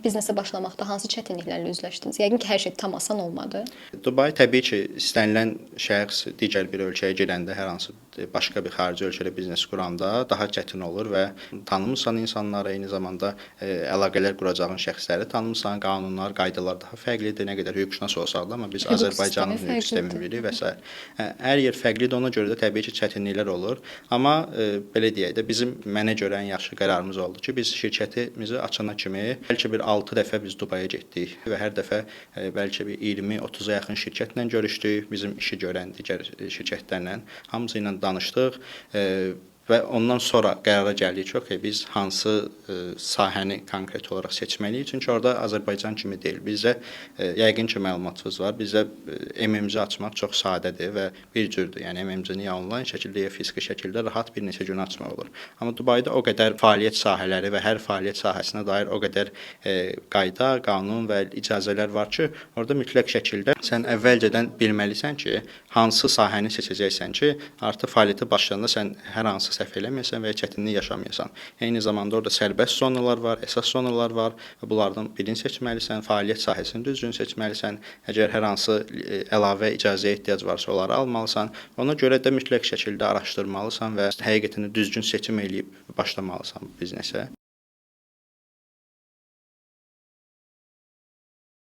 Biznesə başlamaqda hansı çətinliklərlə üzləşdiniz? Yəqin ki, hər şey tam asan olmadı. Dubai təbii ki, istənilən şəxs digər bir ölkəyə gedəndə, hər hansı başqa bir xarici ölkədə biznes quranda daha çətin olur və tanımırsan insanları, eyni zamanda əlaqələr quracağın şəxsləri tanımırsan, qanunlar, qaydalar daha fərqlidir. Nə qədər hüquqşünas olsaq da, amma biz Azərbaycanın hüquq sistemi bilirik və s. Hər yer fərqlidir, ona görə də təbii ki, çətinliklər olur. Amma belə deyək də, mənə görə ən yaxşı qərarımız oldu ki, biz şirkətimizi açana kimi bəlkə bir 6 dəfə biz Dubaya getdik və hər dəfə bəlkə bir 20-30-a yaxın şirkətlə görüşdük, bizim işi görən digər şirkətlərlə hamısı ilə danışdıq və ondan sonra qərara gəldik ki, okay, biz hansı sahəni konkret olaraq seçməliyik. Çünki orada Azərbaycan kimi deyil. Bizdə yəqin ki, məlumatınız var. Bizdə MMC açmaq çox sadədir və bir cürdür. Yəni MMC-ni ya onlayn şəkildə, ya fiziki şəkildə rahat bir neçə gün açmaq olur. Amma Dubayda o qədər fəaliyyət sahələri və hər fəaliyyət sahəsinə dair o qədər qayda, qanun və icazələr var ki, orada mütləq şəkildə sən əvvəlcədən bilməlisən ki, hansı sahəni seçəcəksən ki, artıq fəaliyyətə başlayanda sən hər hansı səhv eləməyəsən və ya çətinlik yaşamayasan. Eyni zamanda orada sərbəst zonalar var, əsas zonalar var və bunlardan birini seçməlisən, fəaliyyət sahəsini düzgün seçməlisən. Əgər hər hansı əlavə icazəyə ehtiyac varsa, onları almalısan. Ona görə də mütləq şəkildə araşdırmalısan və həqiqətən də düzgün seçim eləyib başlamalısan biznesə.